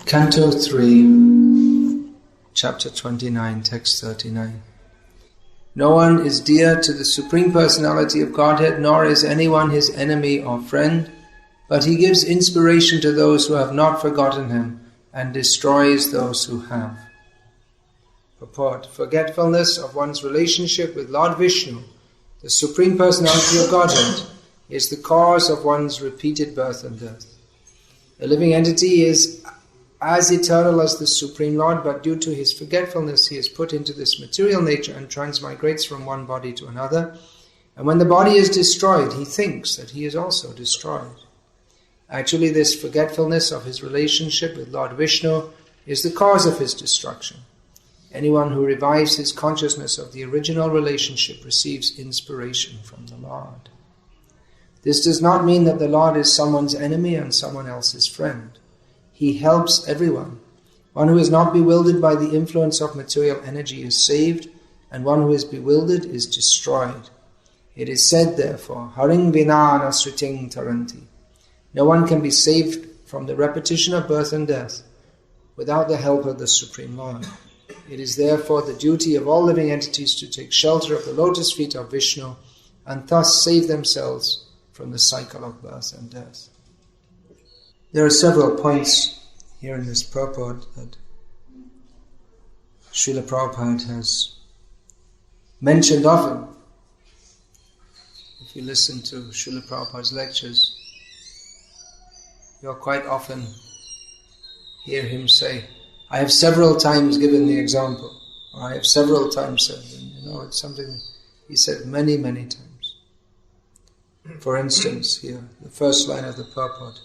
Canto 3, Chapter 29, Text 39. No one is dear to the Supreme Personality of Godhead, nor is anyone his enemy or friend, but he gives inspiration to those who have not forgotten him and destroys those who have. Purport: forgetfulness of one's relationship with Lord Vishnu, the Supreme Personality of Godhead, is the cause of one's repeated birth and death. A living entity is as eternal as the Supreme Lord, but due to his forgetfulness he is put into this material nature and transmigrates from one body to another. And when the body is destroyed, he thinks that he is also destroyed. Actually, this forgetfulness of his relationship with Lord Vishnu is the cause of his destruction. Anyone who revives his consciousness of the original relationship receives inspiration from the Lord. This does not mean that the Lord is someone's enemy and someone else's friend. He helps everyone. One who is not bewildered by the influence of material energy is saved, and one who is bewildered is destroyed. It is said, therefore, Haring vinana sriting taranti. No one can be saved from the repetition of birth and death without the help of the Supreme Lord. It is therefore the duty of all living entities to take shelter of the lotus feet of Vishnu and thus save themselves from the cycle of birth and death. There are several points here in this purport that Srila Prabhupada has mentioned often. If you listen to Srila Prabhupada's lectures, you'll quite often hear him say, I have several times given the example, or I have several times said, and, it's something he said many, many times. For instance, here, the first line of the purport,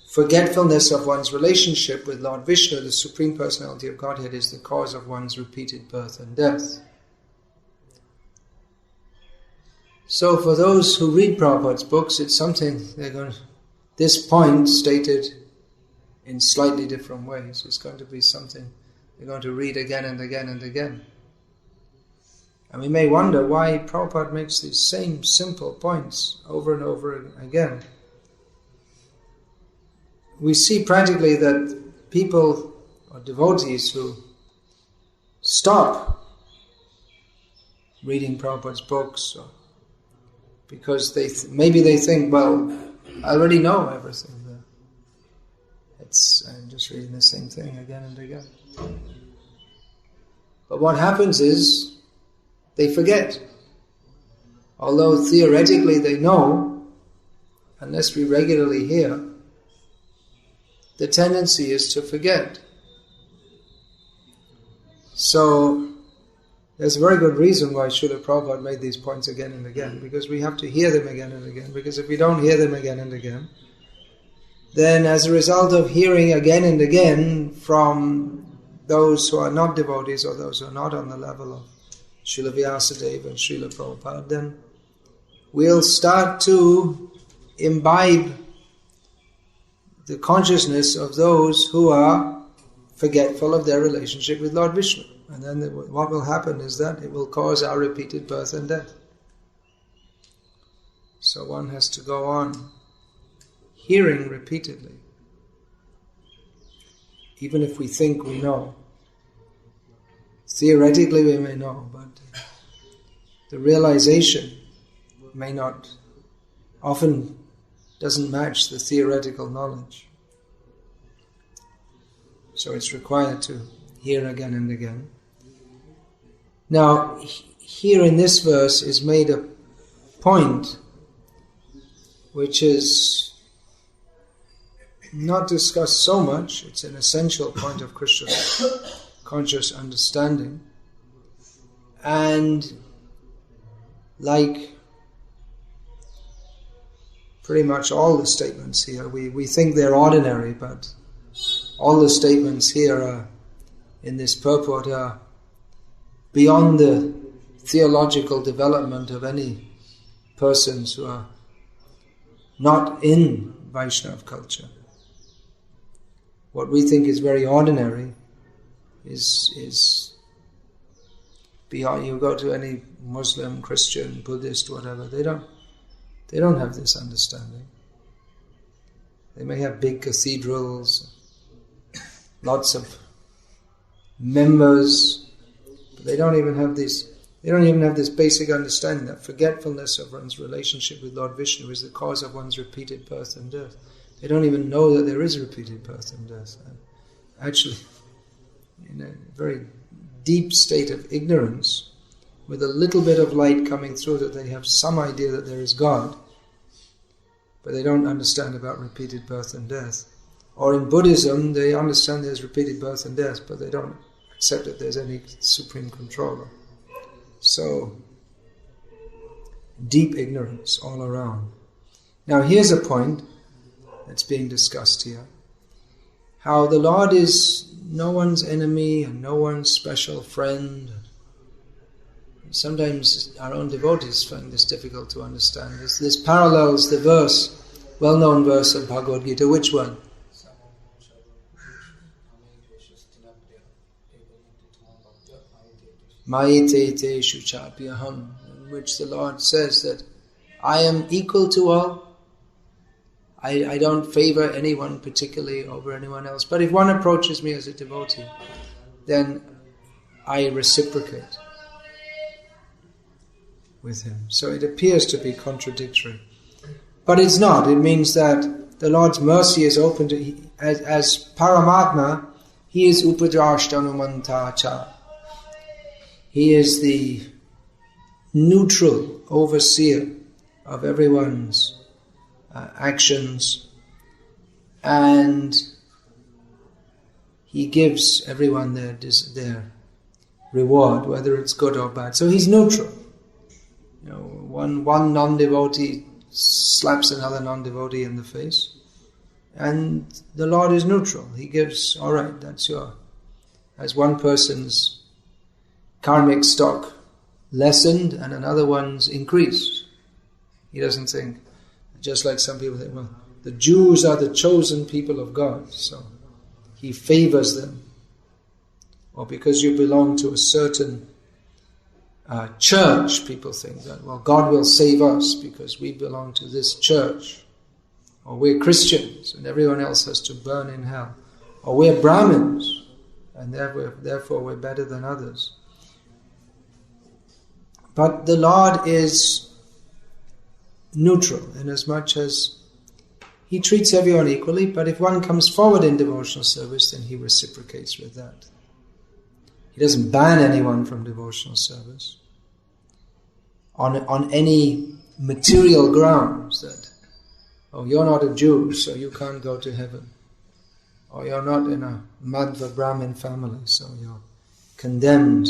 forgetfulness of one's relationship with Lord Vishnu, the Supreme Personality of Godhead, is the cause of one's repeated birth and death. So for those who read Prabhupada's books, it's something this point stated in slightly different ways. It's going to be something they're going to read again and again and again. And we may wonder why Prabhupada makes these same simple points over and over again. We see practically that people or devotees who stop reading Prabhupada's books because maybe they think, well, I already know everything. I'm just reading the same thing again and again. But what happens is they forget. Although theoretically they know, unless we regularly hear, the tendency is to forget. So, there's a very good reason why Srila Prabhupada made these points again and again, because we have to hear them again and again, because if we don't hear them again and again, then as a result of hearing again and again from those who are not devotees or those who are not on the level of Srila Vyasadeva and Srila Prabhupada, then we'll start to imbibe the consciousness of those who are forgetful of their relationship with Lord Vishnu. And then what will happen is that it will cause our repeated birth and death. So one has to go on hearing repeatedly. Even if we think we know. Theoretically we may know, but the realization may not, often doesn't match the theoretical knowledge. So it's required to hear again and again. Now, here in this verse is made a point which is not discussed so much. It's an essential point of Christian conscious understanding. And like pretty much all the statements here, we think they're ordinary, but all the statements here are, in this purport, are beyond the theological development of any persons who are not in Vaishnava culture. What we think is very ordinary is beyond. You go to any Muslim, Christian, Buddhist, whatever, they don't have this understanding. They may have big cathedrals, lots of members, but they don't even have this. They don't even have this basic understanding that forgetfulness of one's relationship with Lord Vishnu is the cause of one's repeated birth and death. They don't even know that there is repeated birth and death. Actually, in a very deep state of ignorance, with a little bit of light coming through, that they have some idea that there is God, but they don't understand about repeated birth and death. Or in Buddhism, they understand there's repeated birth and death, but they don't accept that there's any supreme controller. So, deep ignorance all around. Now here's a point that's being discussed here. How the Lord is no one's enemy and no one's special friend. Sometimes our own devotees find this difficult to understand. This parallels the verse, well-known verse of Bhagavad Gita. Which one? Mayite te shuchapyaham, in which the Lord says that I am equal to all. I don't favor anyone particularly over anyone else. But if one approaches me as a devotee, then I reciprocate with him. So it appears to be contradictory. But it's not. It means that the Lord's mercy is open to, as Paramatma, He is Upadrashtanumantacha. He is the neutral overseer of everyone's actions, and He gives everyone their reward, whether it's good or bad. So He's neutral. You know, one non-devotee slaps another non-devotee in the face, and the Lord is neutral. He gives, all right, that's as one person's karmic stock lessened and another one's increased. He doesn't think, just like some people think, well, the Jews are the chosen people of God, so He favors them. Or because you belong to a certain church, people think that, well, God will save us because we belong to this church. Or we're Christians and everyone else has to burn in hell. Or we're Brahmins and therefore we're better than others. But the Lord is neutral in as much as He treats everyone equally, but if one comes forward in devotional service, then He reciprocates with that. He doesn't ban anyone from devotional service on any material grounds that, oh, you're not a Jew, so you can't go to heaven. Or you're not in a Madhva Brahmin family, so you're condemned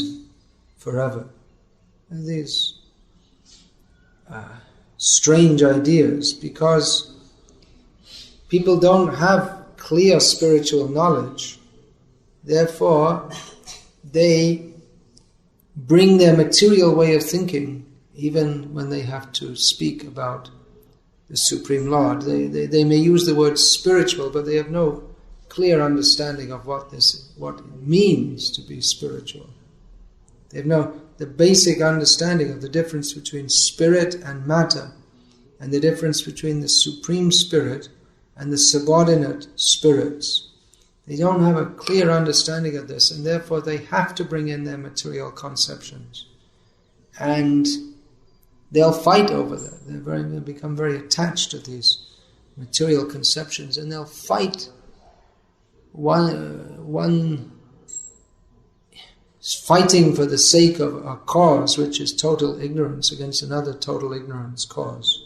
forever. And these strange ideas, because people don't have clear spiritual knowledge, therefore they bring their material way of thinking even when they have to speak about the Supreme Lord. They may use the word spiritual, but they have no clear understanding of what it means to be spiritual. They have the basic understanding of the difference between spirit and matter, and the difference between the Supreme Spirit and the subordinate spirits. They don't have a clear understanding of this, and therefore they have to bring in their material conceptions. And they'll fight over that. They become very attached to these material conceptions, and they'll fight. One is fighting for the sake of a cause which is total ignorance against another total ignorance cause.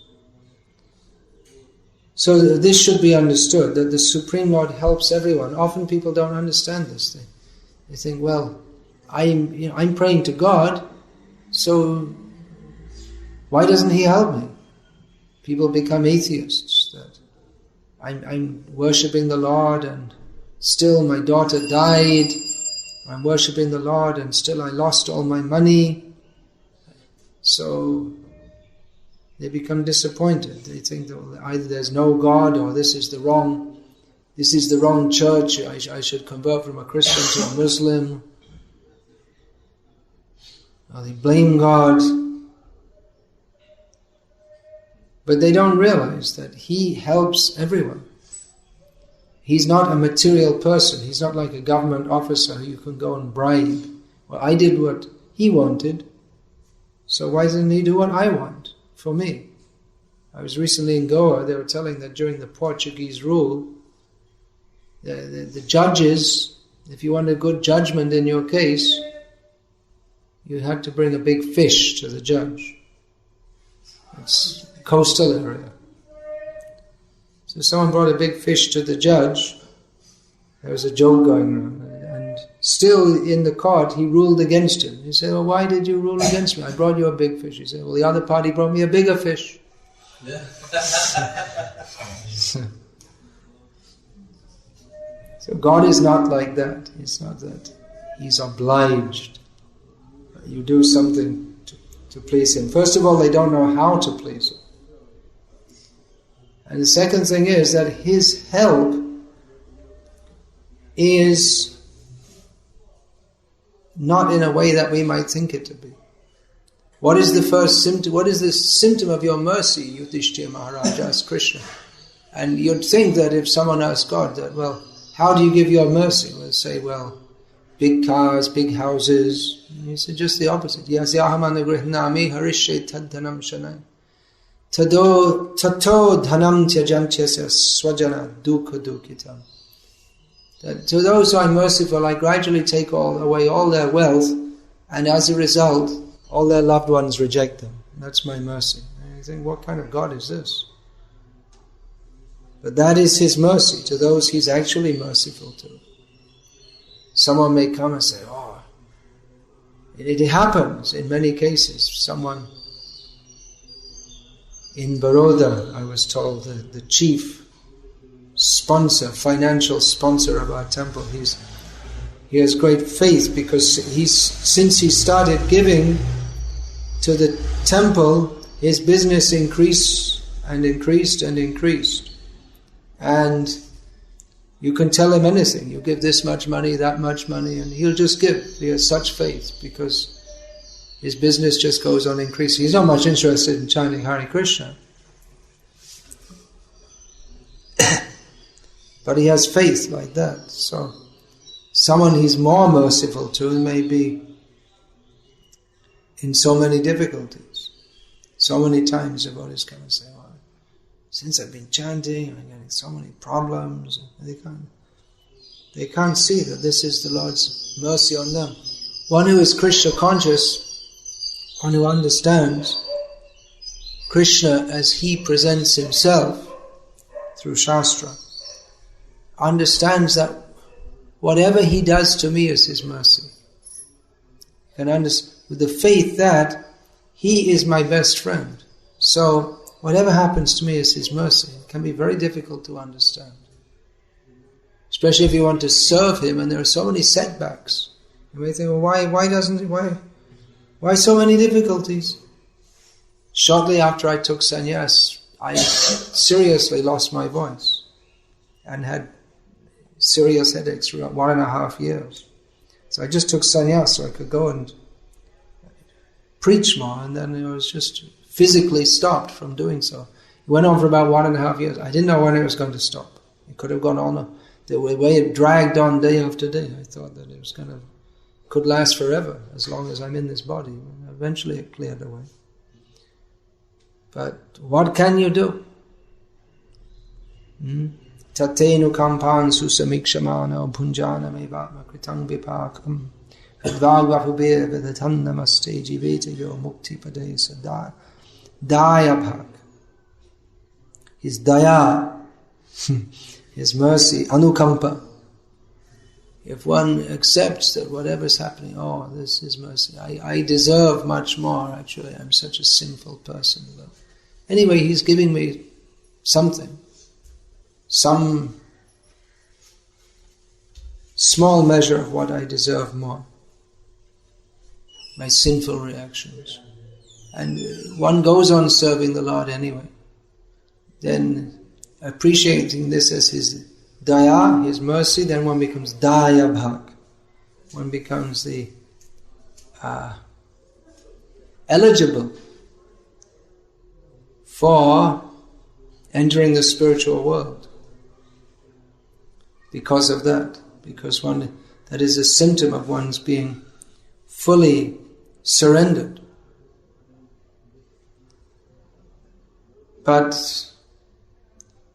So this should be understood, that the Supreme Lord helps everyone. Often people don't understand this. They think, well, I'm praying to God, so why doesn't He help me? People become atheists, that I'm worshipping the Lord and still my daughter died. I'm worshipping the Lord and still I lost all my money. So they become disappointed. They think that either there's no God or this is the wrong church. I should convert from a Christian to a Muslim. Or they blame God. But they don't realize that He helps everyone. He's not a material person. He's not like a government officer who you can go and bribe. Well, I did what he wanted, so why doesn't he do what I want for me? I was recently in Goa. They were telling that during the Portuguese rule, the judges, if you want a good judgment in your case, you had to bring a big fish to the judge. It's a coastal area. So someone brought a big fish to the judge. There was a joke going on. And still in the court, he ruled against him. He said, well, why did you rule against me? I brought you a big fish. He said, well, the other party brought me a bigger fish. Yeah. So God is not like that. It's not that He's obliged. You do something to please Him. First of all, they don't know how to please Him. And the second thing is that His help is not in a way that we might think it to be. What is the first symptom? What is the symptom of your mercy, Yudhishthira Maharaj asked Krishna? And you'd think that if someone asked God that, well, how do you give your mercy? We'll say, well, big cars, big houses. And he said just the opposite. Yasyaham anugrihnami harishe tad dhanam shanai. Tato dhanam tyajantyasya swajana dukha dukitam. That to those who are merciful, I gradually take away all their wealth, and as a result, all their loved ones reject them. That's my mercy. And you think, what kind of God is this? But that is His mercy to those He's actually merciful to. Someone may come and say, oh, it happens in many cases. Someone in Baroda, I was told, the chief sponsor, financial sponsor of our temple, he has great faith because since he started giving to the temple, his business increased and increased and increased. And you can tell him anything. You give this much money, that much money, and he'll just give. He has such faith because his business just goes on increasing. He's not much interested in chanting Hare Krishna. But he has faith like that. So someone he's more merciful to may be in so many difficulties. So many times the Buddhists come and say, well, since I've been chanting, I'm getting so many problems. They can't see that this is the Lord's mercy on them. One who is Krishna conscious, one who understands Krishna as He presents Himself through Shastra, understands that whatever He does to me is His mercy. And with the faith that He is my best friend. So whatever happens to me is His mercy. It can be very difficult to understand. Especially if you want to serve Him and there are so many setbacks. You may think, well, why so many difficulties? Shortly after I took sannyas, I seriously lost my voice and had serious headaches for about 1.5 years. So I just took sannyas so I could go and preach more, and then I was just physically stopped from doing so. It went on for about 1.5 years. I didn't know when it was going to stop. It could have gone on the way it dragged on day after day. I thought that it was could last forever as long as I'm in this body. Eventually it cleared away. But what can you do? Tatenu kampan susamikshamana bhunjana mevatma kritang vipakam advagvahubir vidatam namaste jivete yo mukti padesa daya bhak. His daya, His mercy, anukampa. If one accepts that whatever's happening, this is mercy. I deserve much more, actually. I'm such a sinful person. But anyway, He's giving me something. Some small measure of what I deserve more. My sinful reactions. And one goes on serving the Lord anyway. Then appreciating this as His daya, His mercy, then one becomes daya bhak. One becomes the eligible for entering the spiritual world. because of that. Because that is a symptom of one's being fully surrendered. But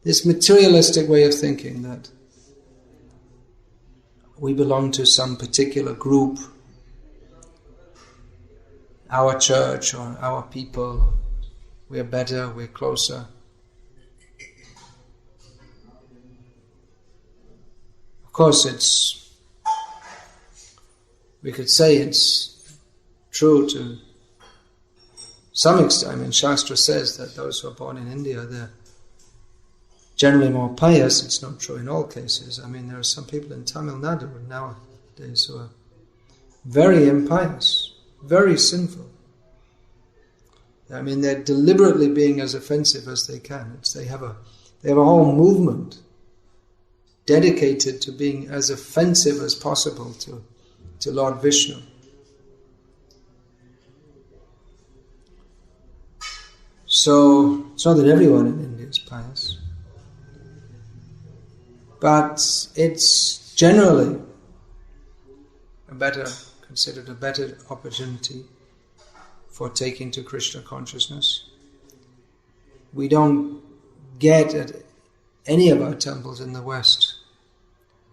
this materialistic way of thinking that we belong to some particular group, our church or our people, we're better, we're closer. Of course, we could say it's true to some extent. I mean, Shastra says that those who are born in India, they're generally more pious. It's not true in all cases. I mean, there are some people in Tamilnadu nowadays who are very impious, very sinful. I mean, they're deliberately being as offensive as they can. They have a whole movement dedicated to being as offensive as possible to Lord Vishnu. So it's not that everyone in India is pious, but it's generally considered a better opportunity for taking to Krishna consciousness. We don't get at any of our temples in the West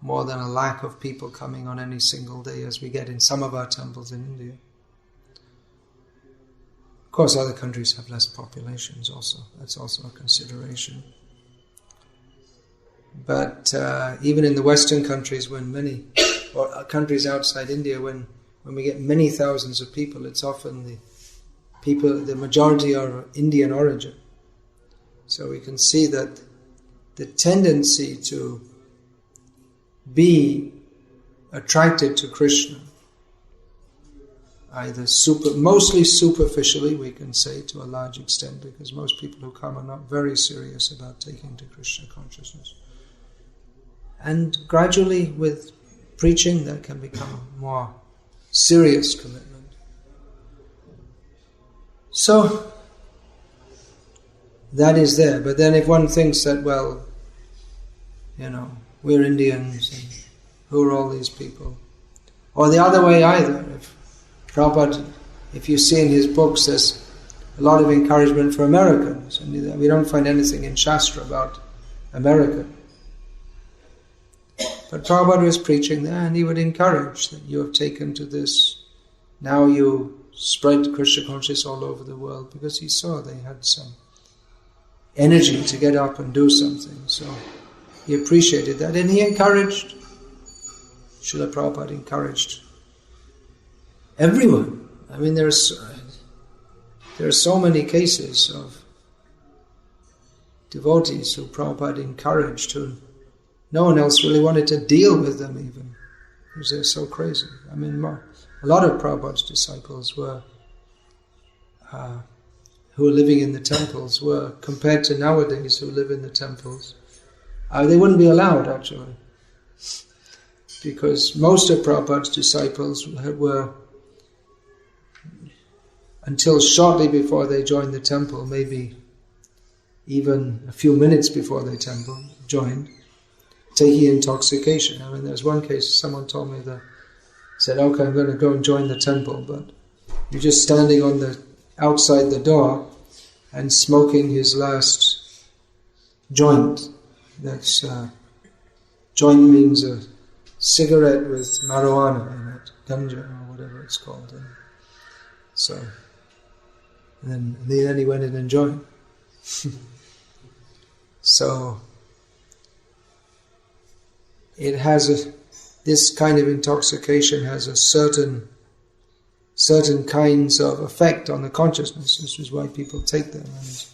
more than a lakh of people coming on any single day as we get in some of our temples in India. Of course, other countries have less populations also. That's also a consideration. But even in the Western countries, or countries outside India, when we get many thousands of people, it's often the majority are of Indian origin. So we can see that the tendency to be attracted to Krishna, mostly superficially, we can say to a large extent, because most people who come are not very serious about taking to Krishna consciousness. And gradually, with preaching, that can become a more serious commitment. So, that is there. But then if one thinks that, well, we're Indians, and who are all these people? Or the other way either. Prabhupada, if you see in his books, there's a lot of encouragement for Americans. And we don't find anything in Shastra about America. But Prabhupada was preaching there, and he would encourage that you have taken to this. Now you spread Krishna consciousness all over the world, because he saw they had some energy to get up and do something. So he appreciated that, and he encouraged. Srila Prabhupada encouraged everyone. I mean, there are so many cases of devotees who Prabhupada encouraged, who no one else really wanted to deal with them even, because they're so crazy. I mean, a lot of Prabhupada's disciples who were living in the temples were, compared to nowadays who live in the temples, they wouldn't be allowed actually. Because most of Prabhupada's disciples were, until shortly before they joined the temple, maybe even a few minutes before they joined, taking intoxication. I mean, there's one case, someone told me that, said, okay, I'm going to go and join the temple, but you're just standing outside the door and smoking his last joint. That's, joint means a cigarette with marijuana in it, ganja or whatever it's called. And then he went in and joined. So it has this kind of intoxication has a certain kinds of effect on the consciousness. This is why people take them, and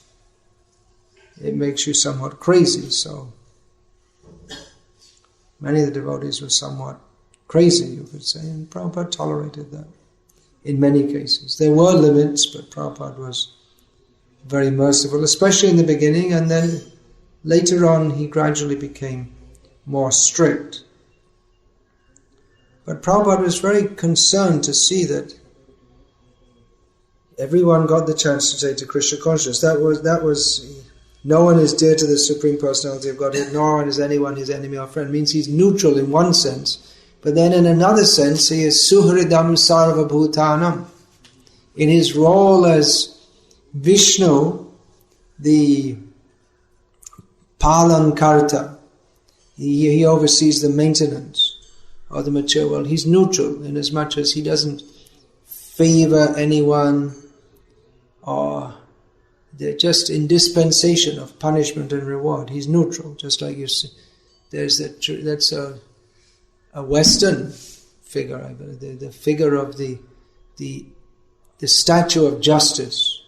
it makes you somewhat crazy. So many of the devotees were somewhat crazy, you could say, and Prabhupada tolerated that in many cases. There were limits, but Prabhupada was very merciful, especially in the beginning, and then later on he gradually became more strict. But Prabhupada was very concerned to see that everyone got the chance to take to Krishna consciousness. That was no one is dear to the Supreme Personality of Godhead, nor is anyone his enemy or friend. Means he's neutral in one sense, but then in another sense he is suhridam sarva bhutanam. In his role as Vishnu, the Palankarta, he oversees the maintenance of the material world. He's neutral in as much as he doesn't favor anyone, or they're just in dispensation of punishment and reward. He's neutral, just like you see. That's a Western figure, I believe, the figure of the statue of justice.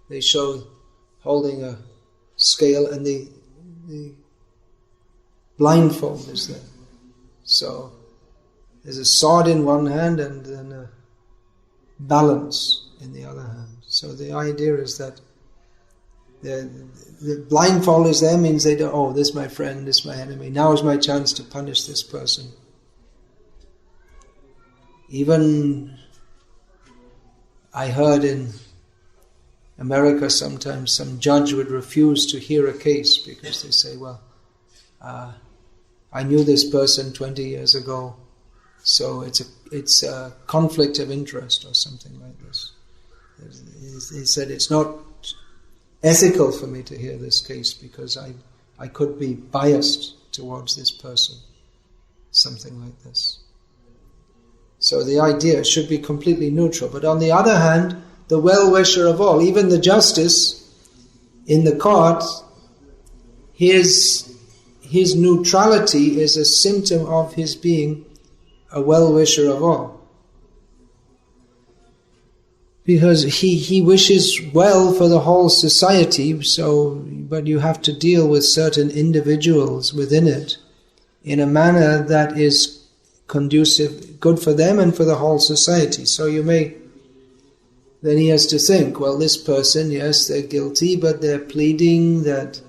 They show holding a scale and the blindfold is there. So there's a sword in one hand and then a balance in the other hand. So the idea is that the blindfold is there, means they don't, oh, this is my friend, this is my enemy, now is my chance to punish this person. Even I heard in America sometimes some judge would refuse to hear a case because they say, well, I knew this person 20 years ago, so it's a conflict of interest or something like this. He said it's not ethical for me to hear this case because I could be biased towards this person, something like this. So the idea should be completely neutral. But on the other hand, the well-wisher of all, even the justice in the court, his neutrality is a symptom of his being a well-wisher of all. Because he wishes well for the whole society, but you have to deal with certain individuals within it in a manner that is conducive, good for them and for the whole society. So then he has to think, well, this person, yes, they're guilty, but they're pleading that,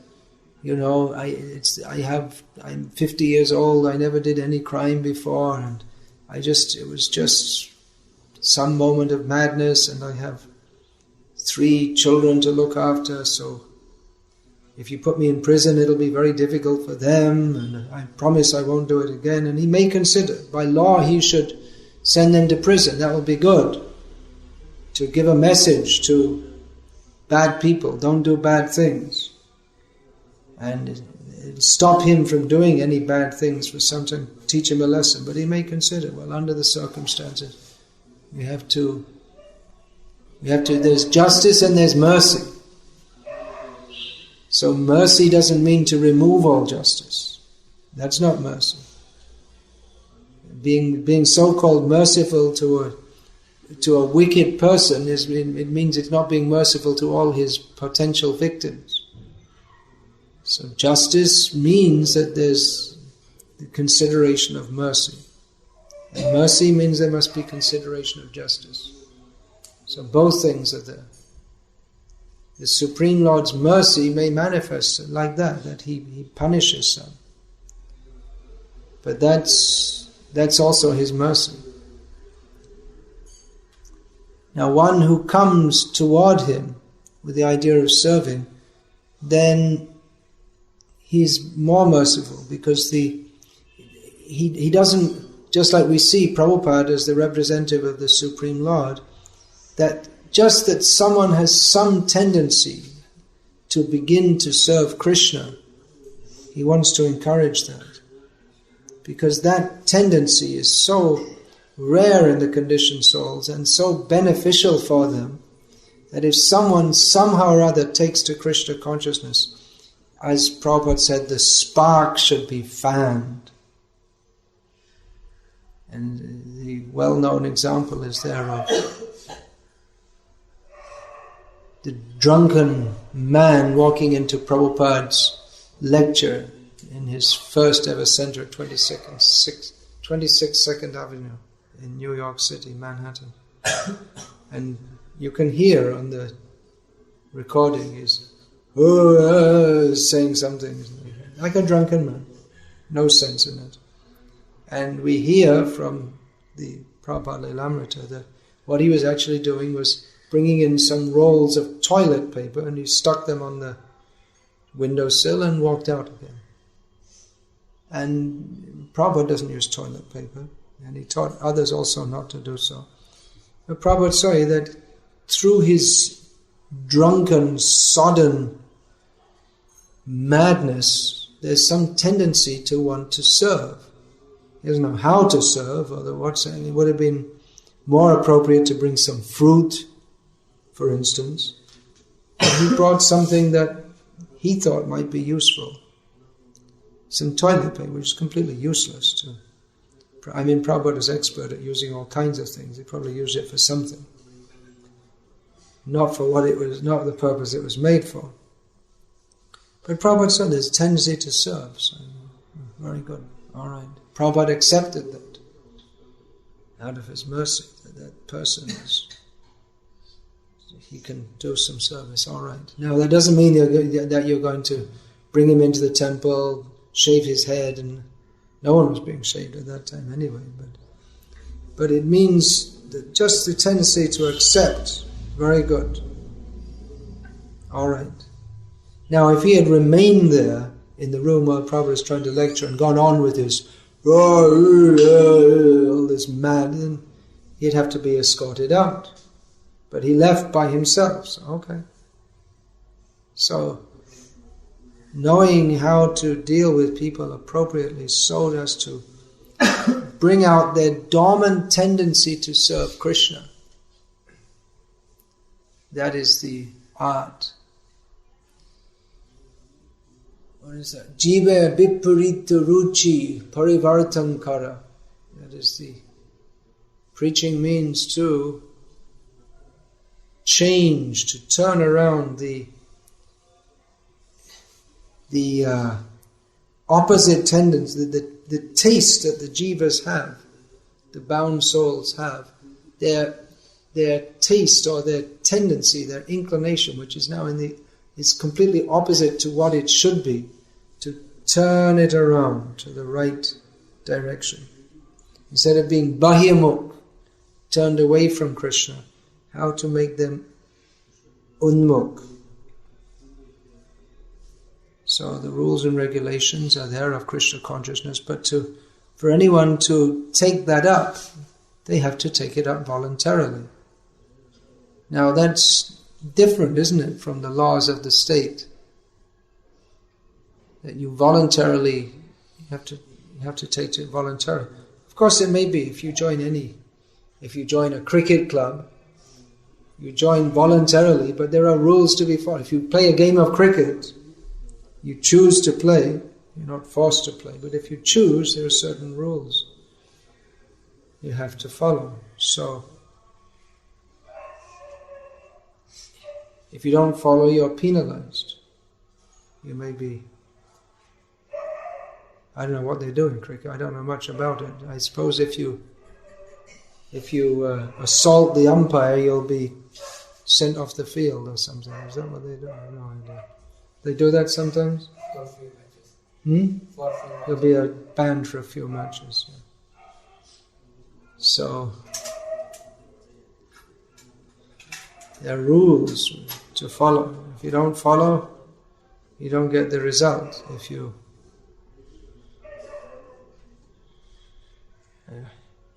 I'm 50 years old, I never did any crime before, and it was just some moment of madness, and I have 3 children to look after, so if you put me in prison, it'll be very difficult for them, and I promise I won't do it again. And he may consider, by law, he should send them to prison. That would be good. To give a message to bad people, don't do bad things. And stop him from doing any bad things for some time, teach him a lesson. But he may consider, well, under the circumstances, there's justice and there's mercy. So mercy doesn't mean to remove all justice. That's not mercy. Being so-called merciful to a wicked person, it means it's not being merciful to all his potential victims. So justice means that there's the consideration of mercy. And mercy means there must be consideration of justice. So both things are there. The Supreme Lord's mercy may manifest like that he punishes some. But that's also his mercy. Now one who comes toward him with the idea of serving, then he's more merciful because he doesn't, just like we see Prabhupada as the representative of the Supreme Lord, that just that someone has some tendency to begin to serve Krishna, he wants to encourage that. Because that tendency is so rare in the conditioned souls and so beneficial for them that if someone somehow or other takes to Krishna consciousness, as Prabhupada said, the spark should be fanned. And the well-known example is there of the drunken man walking into Prabhupada's lecture in his first ever center at 26th 2nd Avenue in New York City, Manhattan. And you can hear on the recording he's saying something like a drunken man, no sense in it. And we hear from the Prabhupada Lilamrita that what he was actually doing was bringing in some rolls of toilet paper and he stuck them on the windowsill and walked out again. And Prabhupada doesn't use toilet paper, and he taught others also not to do so. But Prabhupada saw that through his drunken, sodden madness, there's some tendency to want to serve. He doesn't know how to serve, or it would have been more appropriate to bring some fruit, for instance. But he brought something that he thought might be useful. Some toilet paper, which is completely useless. Prabhupada is expert at using all kinds of things. He probably used it for something. Not for what it was, not the purpose it was made for. But Prabhupada said there's a tendency to serve. So, very good. All right. Prabhupada accepted that out of his mercy, that person he can do some service. All right. Now that doesn't mean that you're going to bring him into the temple, shave his head, and no one was being shaved at that time anyway. But it means that just the tendency to accept. Very good. All right. Now, if he had remained there in the room while Prabhupada was trying to lecture and gone on with his all this mad, then he'd have to be escorted out. But he left by himself. So, okay. So, knowing how to deal with people appropriately so as to bring out their dormant tendency to serve Krishna. That is the art. What is that? Jiva viparita ruchi parivartankara. That is the preaching means to change, to turn around the opposite tendency, the taste that the jivas have, the bound souls have, their taste or their tendency, their inclination, which is now is completely opposite to what it should be, to turn it around to the right direction. Instead of being bahyamukh, turned away from Krishna, how to make them unmukh. So the rules and regulations are there of Krishna consciousness, but for anyone to take that up, they have to take it up voluntarily. Now that's different, isn't it, from the laws of the state? That you voluntarily, you have to take it voluntarily. Of course it may be, if you join a cricket club, you join voluntarily, but there are rules to be followed. If you play a game of cricket, you choose to play, you're not forced to play, but if you choose, there are certain rules you have to follow. So, if you don't follow, you're penalized. You may be, I don't know what they do in cricket, I don't know much about it. I suppose if you assault the umpire, you'll be sent off the field or something. Is that what they do? I have no idea. They do that sometimes? For a few matches. For a few matches. There'll be a ban for a few matches. Yeah. So, there are rules to follow. If you don't follow, you don't get the result. If you're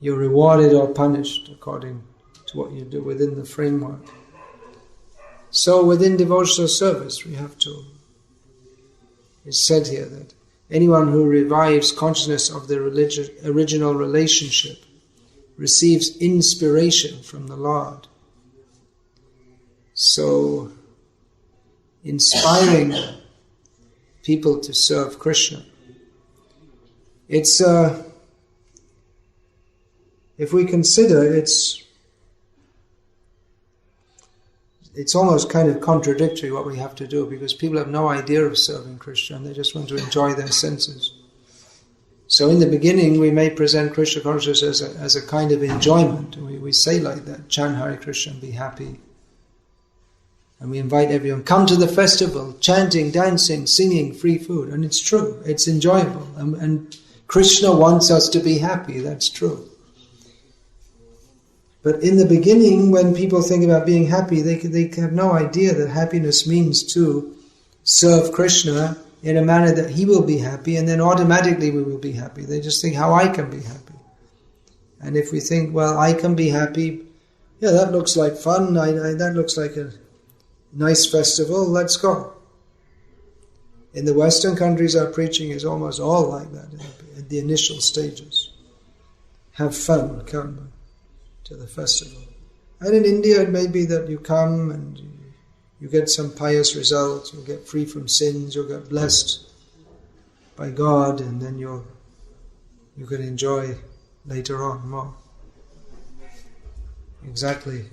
rewarded or punished according to what you do within the framework. So within devotional service, it's said here that anyone who revives consciousness of the original relationship receives inspiration from the Lord. So, inspiring people to serve Krishna. It's if we consider it's almost kind of contradictory what we have to do, because people have no idea of serving Krishna and they just want to enjoy their senses. So in the beginning we may present Krishna consciousness as a kind of enjoyment. We say like that, chant Hare Krishna and be happy. And we invite everyone, come to the festival, chanting, dancing, singing, free food. And it's true, it's enjoyable. And Krishna wants us to be happy, that's true. But in the beginning, when people think about being happy, they have no idea that happiness means to serve Krishna in a manner that he will be happy, and then automatically we will be happy. They just think how I can be happy. And if we think, well, I can be happy, yeah, that looks like fun, that looks like a nice festival, let's go. In the Western countries, our preaching is almost all like that at the initial stages. Have fun, come to the festival. And in India, it may be that you come and you get some pious results, you'll get free from sins, you'll get blessed by God, and then you can enjoy later on more. Exactly.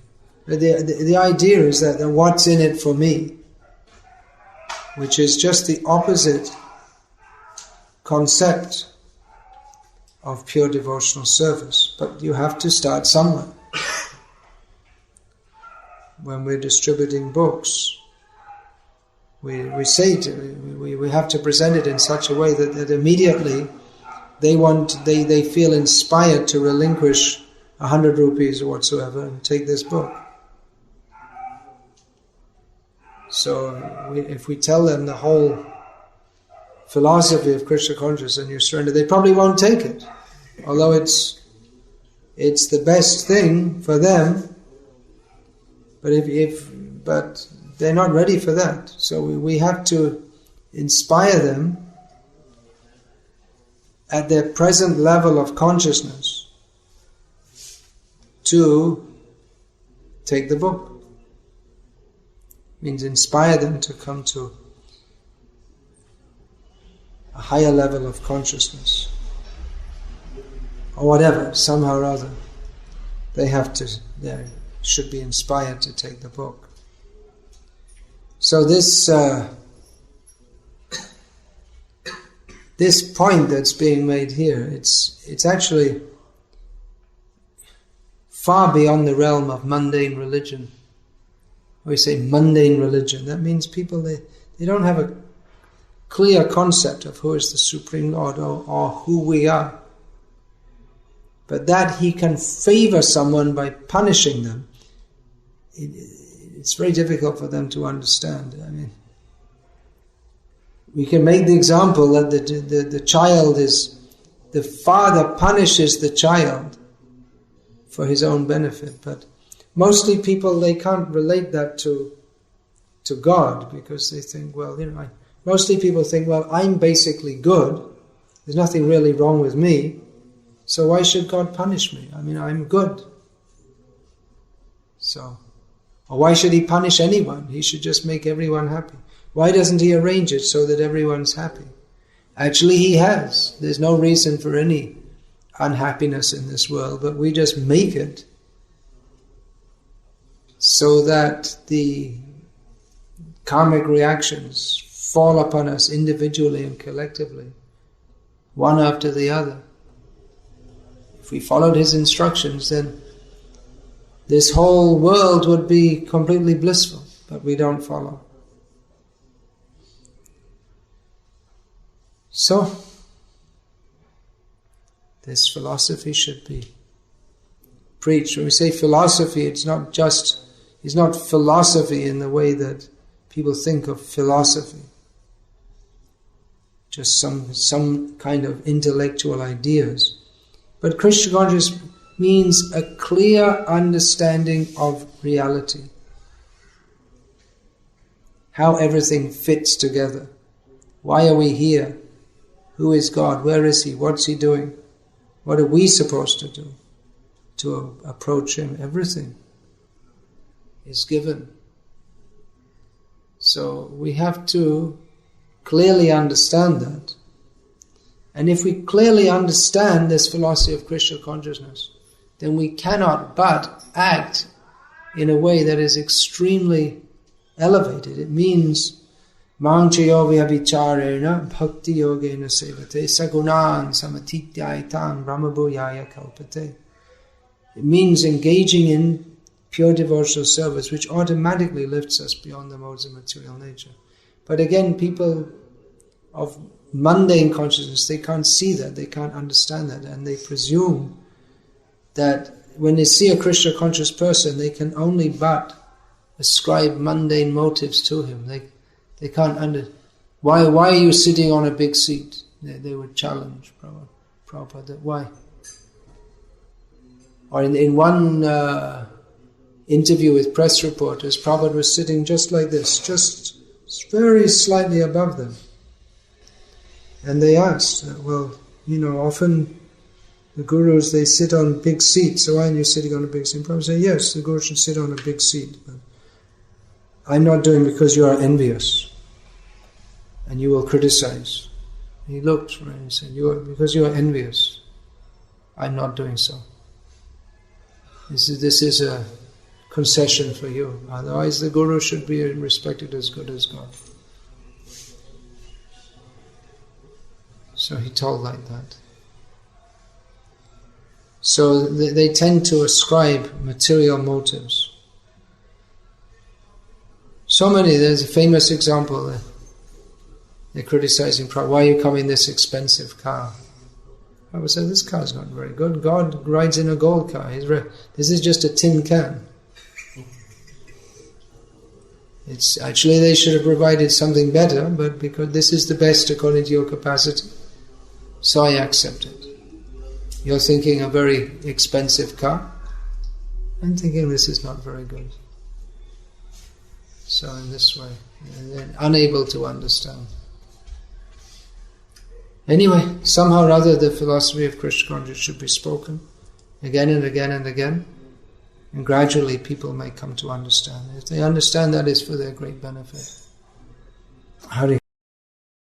The idea is that what's in it for me, which is just the opposite concept of pure devotional service. But you have to start somewhere. When we're distributing books, we say we have to present it in such a way that immediately they feel inspired to relinquish 100 rupees or whatsoever and take this book. So if we tell them the whole philosophy of Krishna consciousness and you surrender, they probably won't take it. Although it's the best thing for them, but they're not ready for that. So we have to inspire them at their present level of consciousness to take the book. Means inspire them to come to a higher level of consciousness. Or whatever, somehow or other. They should be inspired to take the book. So this point that's being made here, it's actually far beyond the realm of mundane religion. We say mundane religion. That means people, they don't have a clear concept of who is the Supreme Lord or who we are. But that he can favor someone by punishing them, it's very difficult for them to understand. I mean, we can make the example that the child is, the father punishes the child for his own benefit, but mostly people, they can't relate that to God, because they think, well, mostly people think, well, I'm basically good, there's nothing really wrong with me, so why should God punish me? I mean, I'm good. So, or why should he punish anyone? He should just make everyone happy. Why doesn't he arrange it so that everyone's happy? Actually, he has. There's no reason for any unhappiness in this world, but we just make it so that the karmic reactions fall upon us individually and collectively, one after the other. If we followed his instructions, then this whole world would be completely blissful, but we don't follow. So, this philosophy should be preached. When we say philosophy, it's not philosophy in the way that people think of philosophy. Just some kind of intellectual ideas. But Krishna consciousness means a clear understanding of reality. How everything fits together. Why are we here? Who is God? Where is He? What's He doing? What are we supposed to do to approach Him? Everything is given. So we have to clearly understand that. And if we clearly understand this philosophy of Krishna consciousness, then we cannot but act in a way that is extremely elevated. It means Mangchayo vyabhicharena bhakti yogena sevate sagunan samatityaitan brahmabhuyaya kalpate. It means engaging in pure devotional service, which automatically lifts us beyond the modes of material nature. But again, people of mundane consciousness, they can't see that, they can't understand that, and they presume that when they see a Krishna conscious person, they can only but ascribe mundane motives to him. They can't understand. Why are you sitting on a big seat? They would challenge Prabhupada. Why? Or in one interview with press reporters, Prabhupada was sitting just like this, just very slightly above them. And they asked, well, often the gurus, they sit on big seats, so why are you sitting on a big seat? Prabhupada said, yes, the guru should sit on a big seat, but I'm not doing it because you are envious and you will criticize. He looked and said, because you are envious, I'm not doing so. This is a concession for you. Otherwise the guru should be respected as good as God. So he told like that. So they tend to ascribe material motives. So many, there's a famous example. They're criticizing Prabhupada, why are you coming in this expensive car? Prabhupada said, this car is not very good. God rides in a gold car. This is just a tin can. It's actually, they should have provided something better, but because this is the best according to your capacity, so I accept it. You're thinking a very expensive car. I'm thinking this is not very good. So in this way, they're unable to understand. Anyway, somehow or other the philosophy of Krishna consciousness should be spoken again and again and again, and gradually people may come to understand. If they understand, that is for their great benefit. Hari.